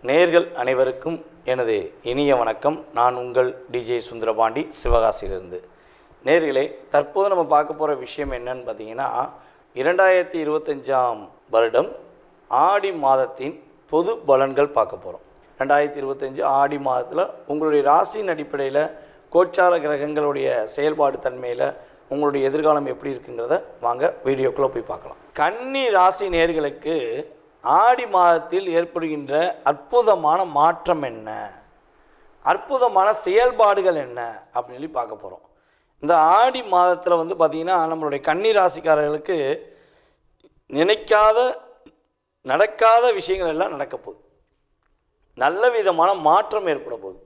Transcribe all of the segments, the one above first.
நேயர்கள் அனைவருக்கும் எனது இனிய வணக்கம். நான் உங்கள் டிஜே சுந்தரபாண்டி, சிவகாசியிலிருந்து. நேயர்களே, தற்போது நம்ம பார்க்க போகிற விஷயம் என்னன்னு பார்த்தீங்கன்னா, 2025ஆம் வருடம் ஆடி மாதத்தின் பொது பலன்கள் பார்க்க போகிறோம். 2025 ஆடி மாதத்தில் உங்களுடைய ராசியின் அடிப்படையில் கோச்சார கிரகங்களுடைய செயல்பாடு தன்மையில் உங்களுடைய எதிர்காலம் எப்படி இருக்குங்கிறத வாங்க வீடியோக்குள்ளே போய் பார்க்கலாம். கன்னி ராசி நேயர்களுக்கு ஆடி மாதத்தில் ஏற்படுகின்ற அற்புதமான மாற்றம் என்ன, அற்புதமான செயல்பாடுகள் என்ன அப்படின்னு சொல்லி பார்க்க போகிறோம். இந்த ஆடி மாதத்தில் பார்த்திங்கன்னா நம்மளுடைய கன்னி ராசிக்காரர்களுக்கு நினைக்காத நடக்காத விஷயங்கள் எல்லாம் நடக்க போகுது. நல்ல விதமான மாற்றம் ஏற்பட போகுது.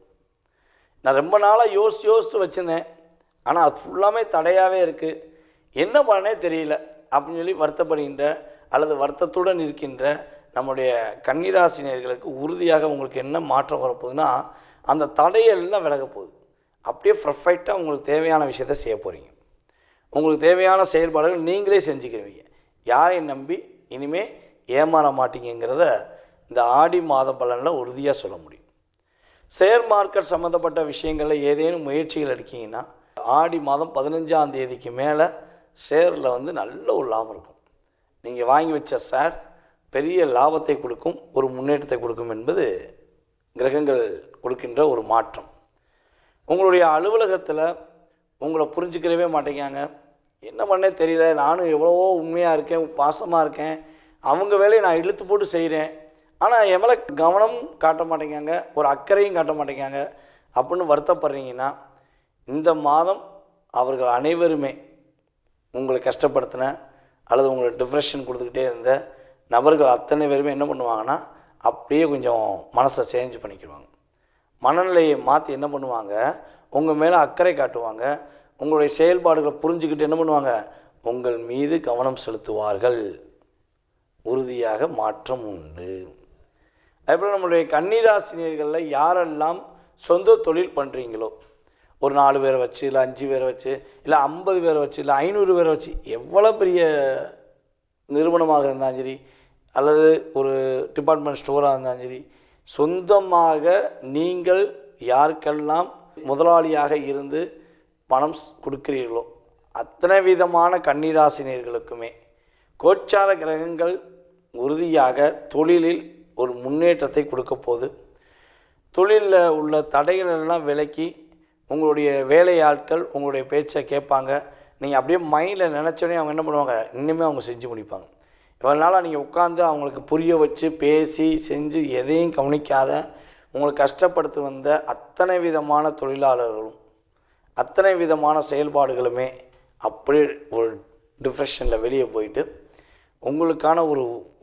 நான் ரொம்ப நாளாக யோசித்து வச்சுருந்தேன், ஆனால் அது ஃபுல்லாமே தடையாகவே இருக்குது, என்ன பண்ணனே தெரியல அப்படின்னு சொல்லி வருத்தப்படுகின்ற அல்லது வருத்தத்துடன் இருக்கின்ற நம்முடைய கன்னிராசினியர்களுக்கு உறுதியாக உங்களுக்கு என்ன மாற்றம் வரப்போகுதுன்னா, அந்த தடையெல்லாம் விலக போகுது. அப்படியே பர்ஃபெக்டாக உங்களுக்கு தேவையான விஷயத்தை செய்ய போகிறீங்க. உங்களுக்கு தேவையான செயல்பாடுகள் நீங்களே செஞ்சுக்கிறீங்க. யாரையும் நம்பி இனிமேல் ஏமாற மாட்டீங்கிறத இந்த ஆடி மாத பலனில் உறுதியாக சொல்ல முடியும். ஷேர் மார்க்கெட் சம்மந்தப்பட்ட விஷயங்களில் ஏதேனும் முயற்சிகள் எடுக்கிங்கன்னா ஆடி மாதம் 15ஆம் தேதிக்கு மேலே ஷேரில் நல்ல ஒரு லாபம் இருக்கும். நீங்கள் வாங்கி வச்ச ஷேர் பெரிய லாபத்தை கொடுக்கும், ஒரு முன்னேற்றத்தை கொடுக்கும் என்பது கிரகங்கள் கொடுக்கின்ற ஒரு மாற்றம். உங்களுடைய அலுவலகத்தில் உங்களை புரிஞ்சுக்கிறவே மாட்டேங்காங்க, என்ன பண்ணே தெரியல, நானும் எவ்வளவோ உண்மையாக இருக்கேன், பாசமாக இருக்கேன், அவங்க வேலையை நான் இழுத்து போட்டு செய்கிறேன், ஆனால் என் மேலே கவனம் காட்ட மாட்டேங்காங்க, ஒரு அக்கறையும் காட்ட மாட்டேங்காங்க அப்படின்னு வருத்தப்படுறீங்கன்னா, இந்த மாதம் அவர்கள் அனைவருமே உங்களை கஷ்டப்படுத்தின அல்லது உங்களை டிப்ரெஷன் கொடுத்துக்கிட்டே இருந்த நபர்கள் அத்தனை பேருமே என்ன பண்ணுவாங்கன்னா, அப்படியே கொஞ்சம் மனசை சேஞ்ச் பண்ணிக்கிடுவாங்க. மனநிலையை மாற்றி என்ன பண்ணுவாங்க, உங்கள் மேலே அக்கறை காட்டுவாங்க. உங்களுடைய செயல்பாடுகளை புரிஞ்சுக்கிட்டு என்ன பண்ணுவாங்க, உங்கள் மீது கவனம் செலுத்துவார்கள். உறுதியாக மாற்றம் உண்டு. அதேபோல் நம்மளுடைய கன்னிராசினியர்களில் யாரெல்லாம் சொந்த தொழில் பண்ணுறீங்களோ, ஒரு 4 பேரை வச்சு, இல்லை 5 பேரை வச்சு, இல்லை 50 பேரை வச்சு, இல்லை 500 பேரை வச்சு, எவ்வளோ பெரிய நிறுவனமாக இருந்தாலும் சரி, அல்லது ஒரு டிபார்ட்மெண்ட் ஸ்டோராக இருந்தாலும் சரி, சொந்தமாக நீங்கள் யாருக்கெல்லாம் முதலாளியாக இருந்து பணம் கொடுக்கிறீர்களோ அத்தனை விதமான கன்னிராசினியர்களுக்குமே கோச்சார கிரகங்கள் உறுதியாக தொழிலில் ஒரு முன்னேற்றத்தை கொடுக்க போகுது. தொழிலில் உள்ள தடைகள் எல்லாம் விலக்கி உங்களுடைய வேலையாட்கள் உங்களுடைய பேச்சை கேட்பாங்க. நீங்கள் அப்படியே மைண்டில் நினச்சோடனே அவங்க என்ன பண்ணுவாங்க, இன்னுமே அவங்க செஞ்சு முடிப்பாங்க. இவ்வளோ நாளாக நீங்கள் உட்காந்து அவங்களுக்கு புரிய வச்சு பேசி செஞ்சு எதையும் கவனிக்காத உங்களுக்கு கஷ்டப்படுத்தி வந்த அத்தனை விதமான தொழிலாளர்களும் அத்தனை விதமான செயல்பாடுகளுமே அப்படியே ஒரு டிப்ரெஷனில் வெளியே போயிட்டு உங்களுக்கான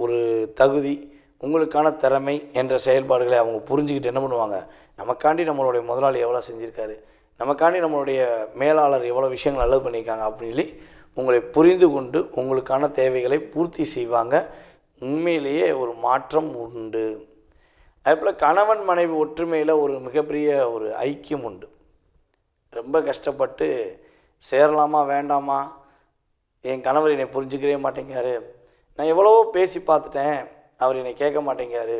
ஒரு தகுதி, உங்களுக்கான திறமை என்ற செயல்பாடுகளை அவங்க புரிஞ்சுக்கிட்டு என்ன பண்ணுவாங்க, நமக்காண்டி நம்மளுடைய முதலாளி எவ்வளோ செஞ்சுருக்காரு, நமக்காண்டி நம்மளுடைய மேலாளர் எவ்வளோ விஷயங்கள் நல்லது பண்ணியிருக்காங்க அப்படின்னு சொல்லி உங்களை புரிந்து கொண்டு உங்களுக்கான தேவைகளை பூர்த்தி செய்வாங்க. உண்மையிலேயே ஒரு மாற்றம் உண்டு. அதேபோல் கணவன் மனைவி ஒற்றுமையில் ஒரு மிகப்பெரிய ஒரு ஐக்கியம் உண்டு. ரொம்ப கஷ்டப்பட்டு சேரலாமா வேண்டாமா, என் கணவர் என்னை புரிஞ்சுக்கவே மாட்டேங்காரு, நான் எவ்வளவோ பேசி பார்த்துட்டேன், அவர் என்னை கேட்க மாட்டேங்காரு,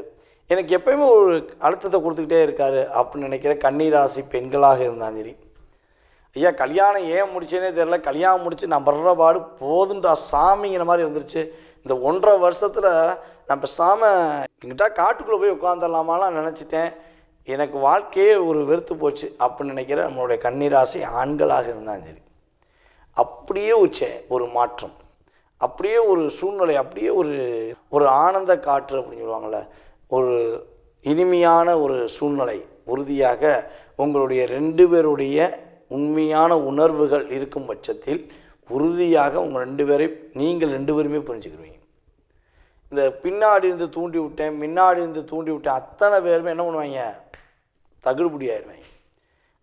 எனக்கு எப்பயுமே ஒரு அழுத்தத்தை கொடுத்துக்கிட்டே இருக்கார் அப்படின்னு நினைக்கிற கன்னிராசி பெண்களாக இருந்தாலும் சரி, ஐயா கல்யாணம் ஏன் முடிச்சேனே தெரில, கல்யாணம் முடித்து நான் படுற பாடு போதுன்றா சாமிங்கிற மாதிரி வந்துருச்சு, இந்த 1.5 வருஷத்தில் நான் பேசாமல் எங்கிட்ட காட்டுக்குள்ளே போய் உட்காந்துடலாமாலாம் நினச்சிட்டேன், எனக்கு வாழ்க்கையே ஒரு வெறுத்து போச்சு அப்படின்னு நினைக்கிற நம்மளுடைய கன்னிராசி ஆண்களாக இருந்தாலும் சரி, அப்படியே ஒரு மாற்றம், அப்படியே ஒரு சூழ்நிலை, அப்படியே ஒரு ஆனந்த காற்று அப்படின்னு சொல்லுவாங்கள்ல, ஒரு இனிமையான ஒரு சூழ்நிலை உறுதியாக உங்களுடைய 2 பேருடைய உண்மையான உணர்வுகள் இருக்கும் பட்சத்தில் உறுதியாக உங்கள் 2 பேரை நீங்கள் 2 பேருமே புரிஞ்சுக்கிடுவீங்க. இந்த பின்னாடி இருந்து தூண்டி விட்டேன், முன்னாடி இருந்து தூண்டி விட்டேன் அத்தனை பேருமே என்ன பண்ணுவாங்க, தகுடுபடி ஆயிடுவாங்க.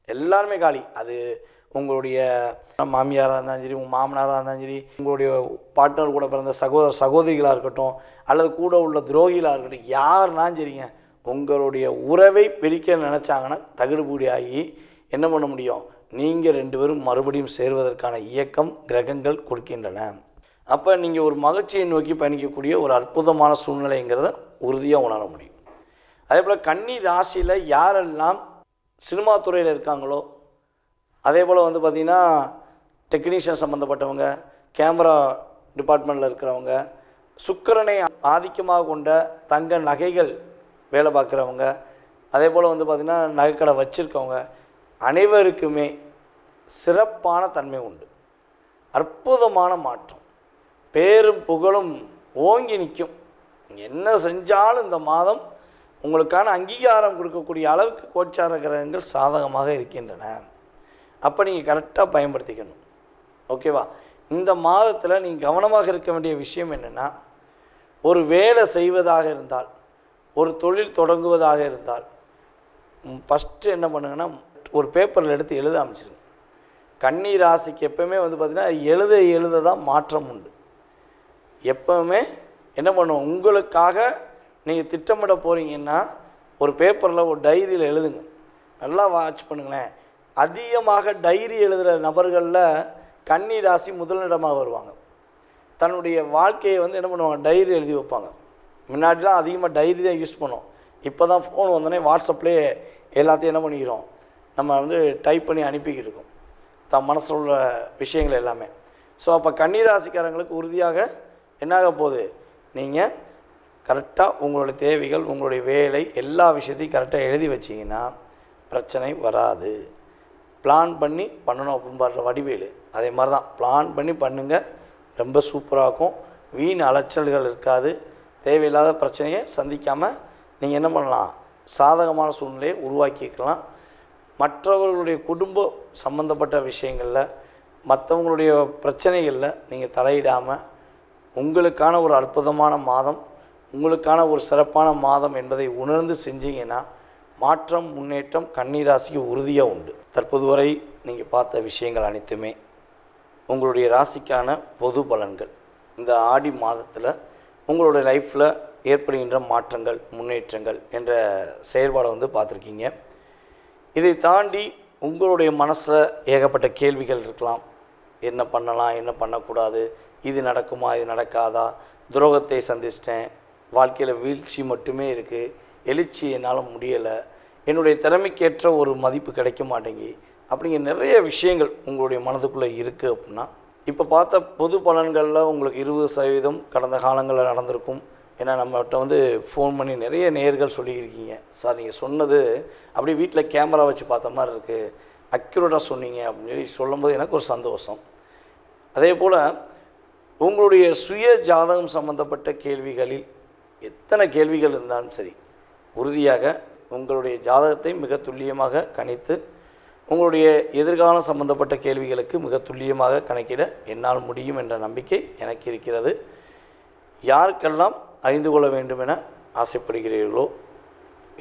எல்லாருமே காலி. அது உங்களுடைய மாமியாராக இருந்தாலும் சரி, உங்கள் மாமனாராக இருந்தாலும் சரி, உங்களுடைய பார்ட்னர் கூட பிறந்த சகோதரிகளாக இருக்கட்டும், அல்லது கூட உள்ள துரோகிகளாக இருக்கட்டும், யாருனாலும் சரிங்க, உங்களுடைய உறவை பிரிக்க நினச்சாங்கன்னா தகுடுபடி ஆகி என்ன பண்ண முடியும், நீங்கள் 2 பேரும் மறுபடியும் சேர்வதற்கான இயக்கம் கிரகங்கள் கொடுக்கின்றன. அப்போ நீங்கள் ஒரு மகிழ்ச்சியை நோக்கி பயணிக்கக்கூடிய ஒரு அற்புதமான சூழ்நிலைங்கிறத உறுதியாக உணர முடியும். அதே போல் கன்னி ராசியில் யாரெல்லாம் சினிமா துறையில் இருக்காங்களோ, அதே போல் வந்து பார்த்திங்கன்னா டெக்னீஷியன் சம்மந்தப்பட்டவங்க, கேமரா டிபார்ட்மெண்ட்டில் இருக்கிறவங்க, சுக்கிரனை ஆதிக்கமாக கொண்ட தங்க நகைகள் வேலை பார்க்குறவங்க, அதே போல் வந்து பார்த்திங்கன்னா நகைக்கடை வச்சுருக்கவங்க அனைவருக்குமே சிறப்பான தன்மை உண்டு. அற்புதமான மாற்றம், பேரும் புகழும் ஓங்கி நிற்கும். என்ன செஞ்சாலும் இந்த மாதம் உங்களுக்கான அங்கீகாரம் கொடுக்கக்கூடிய அளவுக்கு கோச்சார கிரகங்கள் சாதகமாக இருக்கின்றன. அப்போ நீங்கள் கரெக்டாக பயன்படுத்திக்கணும். ஓகேவா? இந்த மாதத்தில் நீங்கள் கவனமாக இருக்க வேண்டிய விஷயம் என்னென்னா, ஒரு வேலை செய்வதாக இருந்தால், ஒரு தொழில் தொடங்குவதாக இருந்தால், ஃபஸ்ட்டு என்ன பண்ணுங்கன்னா, ஒரு பேப்பரில் எடுத்து எழுத ஆரம்பிச்சிருங்க. கன்னி ராசிக்கு எப்போவுமே வந்து பார்த்திங்கன்னா எழுத தான் மாற்றம் உண்டு. எப்போவுமே என்ன பண்ணுவோம், உங்களுக்காக நீங்கள் திட்டமிட போகிறீங்கன்னா ஒரு பேப்பரில் ஒரு டைரியில் எழுதுங்க. நல்லா வாட்ச் பண்ணுங்களேன். அதிகமாக டைரி எழுதுகிற நபர்களில் கன்னி ராசி முதலிடமாக வருவாங்க. தன்னுடைய வாழ்க்கையை வந்து என்ன பண்ணுவாங்க, டைரி எழுதி வைப்பாங்க. முன்னாடிலாம் அதிகமாக டைரி தான் யூஸ் பண்ணோம். இப்போ தான் ஃபோன் வந்தோடனே வாட்ஸ்அப்லேயே எல்லாத்தையும் என்ன பண்ணிக்கிறோம், நம்ம வந்து டைப் பண்ணி அனுப்பிக்கிருக்கோம் தன் மனசில் உள்ள விஷயங்கள் எல்லாமே. ஸோ அப்போ கன்னிராசிக்காரங்களுக்கு உறுதியாக என்னாக போகுது, நீங்கள் கரெக்டாக உங்களுடைய தேவைகள், உங்களுடைய வேலை, எல்லா விஷயத்தையும் கரெக்டாக எழுதி வச்சிங்கன்னா பிரச்சனை வராது. பிளான் பண்ணி பண்ணணும் அப்படின்னு பாடுற வடிவேலு, அதே மாதிரி தான் பிளான் பண்ணி பண்ணுங்கள், ரொம்ப சூப்பராக இருக்கும். வீண் அலைச்சல்கள் இருக்காது. தேவையில்லாத பிரச்சனையை சந்திக்காமல் நீங்கள் என்ன பண்ணலாம், சாதகமான சூழ்நிலையை உருவாக்கிக்கலாம். மற்றவர்களுடைய குடும்ப சம்பந்தப்பட்ட விஷயங்களில், மற்றவங்களுடைய பிரச்சனைகளில் நீங்கள் தலையிடாமல் உங்களுக்கான ஒரு அற்புதமான மாதம், உங்களுக்கான ஒரு சிறப்பான மாதம் என்பதை உணர்ந்து செஞ்சீங்கன்னா மாற்றம், முன்னேற்றம் கன்னிராசிக்கு உறுதியாக உண்டு. தற்போது வரை நீங்கள் பார்த்த விஷயங்கள் அனைத்துமே உங்களுடைய ராசிக்கான பொது பலன்கள். இந்த ஆடி மாதத்தில் உங்களுடைய லைஃப்பில் ஏற்படுகின்ற மாற்றங்கள், முன்னேற்றங்கள் என்ற செயல்பாடை வந்து பார்த்துருக்கீங்க. இதை தாண்டி உங்களுடைய மனசில் ஏகப்பட்ட கேள்விகள் இருக்கலாம். என்ன பண்ணலாம், என்ன பண்ணக்கூடாது, இது நடக்குமா, இது நடக்காதா, துரோகத்தை சந்திச்சிட்டேன், வாழ்க்கையில் வீழ்ச்சி மட்டுமே இருக்குது, எழுச்சி என்னால் முடியலை, என்னுடைய திறமைக்கேற்ற ஒரு மதிப்பு கிடைக்க மாட்டேங்கி, அப்படிங்கிற நிறைய விஷயங்கள் உங்களுடைய மனதுக்குள்ளே இருக்குது. அப்படின்னா இப்போ பார்த்த பொது பலன்களில் உங்களுக்கு 20% கடந்த காலங்களில் நடந்திருக்கும். ஏன்னா நம்மகிட்ட வந்து ஃபோன் பண்ணி நிறைய நேயர்கள் சொல்லியிருக்கீங்க, சார் நீங்கள் சொன்னது அப்படியே வீட்டில் கேமரா வச்சு பார்த்த மாதிரி இருக்குது, அக்யூரேட்டாக சொன்னீங்க அப்படின்னு சொல்லி சொல்லும்போது எனக்கு ஒரு சந்தோஷம். அதே போல் உங்களுடைய சுய ஜாதகம் சம்பந்தப்பட்ட கேள்விகளில் எத்தனை கேள்விகள் இருந்தாலும் சரி, உறுதியாக உங்களுடைய ஜாதகத்தை மிக துல்லியமாக கணித்து உங்களுடைய எதிர்காலம் சம்பந்தப்பட்ட கேள்விகளுக்கு மிக துல்லியமாக கணக்கிட என்னால் முடியும் என்ற நம்பிக்கை எனக்கு இருக்கிறது. யாருக்கெல்லாம் அறிந்து கொள்ள வேண்டும் என ஆசைப்படுகிறீர்களோ,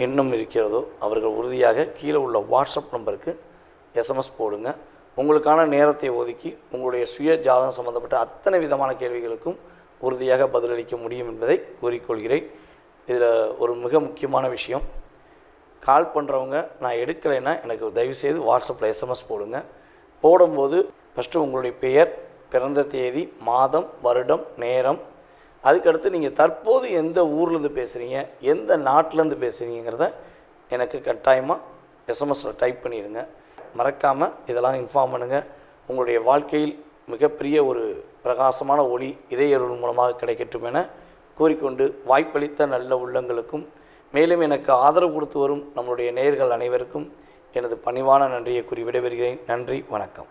எண்ணம் இருக்கிறதோ, அவர்கள் உறுதியாக கீழே உள்ள வாட்ஸ்அப் நம்பருக்கு எஸ்எம்எஸ் போடுங்க. உங்களுக்கான நேரத்தை ஒதுக்கி உங்களுடைய சுய ஜாதகம் சம்பந்தப்பட்ட அத்தனை விதமான கேள்விகளுக்கும் உறுதியாக பதிலளிக்க முடியும் என்பதை கூறிக்கொள்கிறேன். இதில் ஒரு மிக முக்கியமான விஷயம், கால் பண்ணுறவங்க நான் எடுக்கலைன்னா எனக்கு தயவுசெய்து வாட்ஸ்அப்பில் எஸ்எம்எஸ் போடுங்க. போடும்போது ஃபஸ்ட்டு உங்களுடைய பெயர், பிறந்த தேதி, மாதம், வருடம், நேரம், அதுக்கடுத்து நீங்கள் தற்போது எந்த ஊர்லேருந்து பேசுகிறீங்க, எந்த நாட்டிலேருந்து பேசுகிறீங்கிறத எனக்கு கட்டாயமாக எஸ்எம்எஸில் டைப் பண்ணிடுங்க. மறக்காமல் இதெல்லாம் இன்ஃபார்ம் பண்ணுங்கள். உங்களுடைய வாழ்க்கையில் மிகப்பெரிய ஒரு பிரகாசமான ஒளி இறையருள் மூலமாக கிடைக்கட்டும் என கூறிக்கொண்டு, வாய்ப்பளித்த நல்ல உள்ளங்களுக்கும் மேலும் எனக்கு ஆதரவு கொடுத்து வரும் நம்முடைய நேயர்கள் அனைவருக்கும் எனது பணிவான நன்றியை கூறி விடைபெறுகிறேன். நன்றி, வணக்கம்.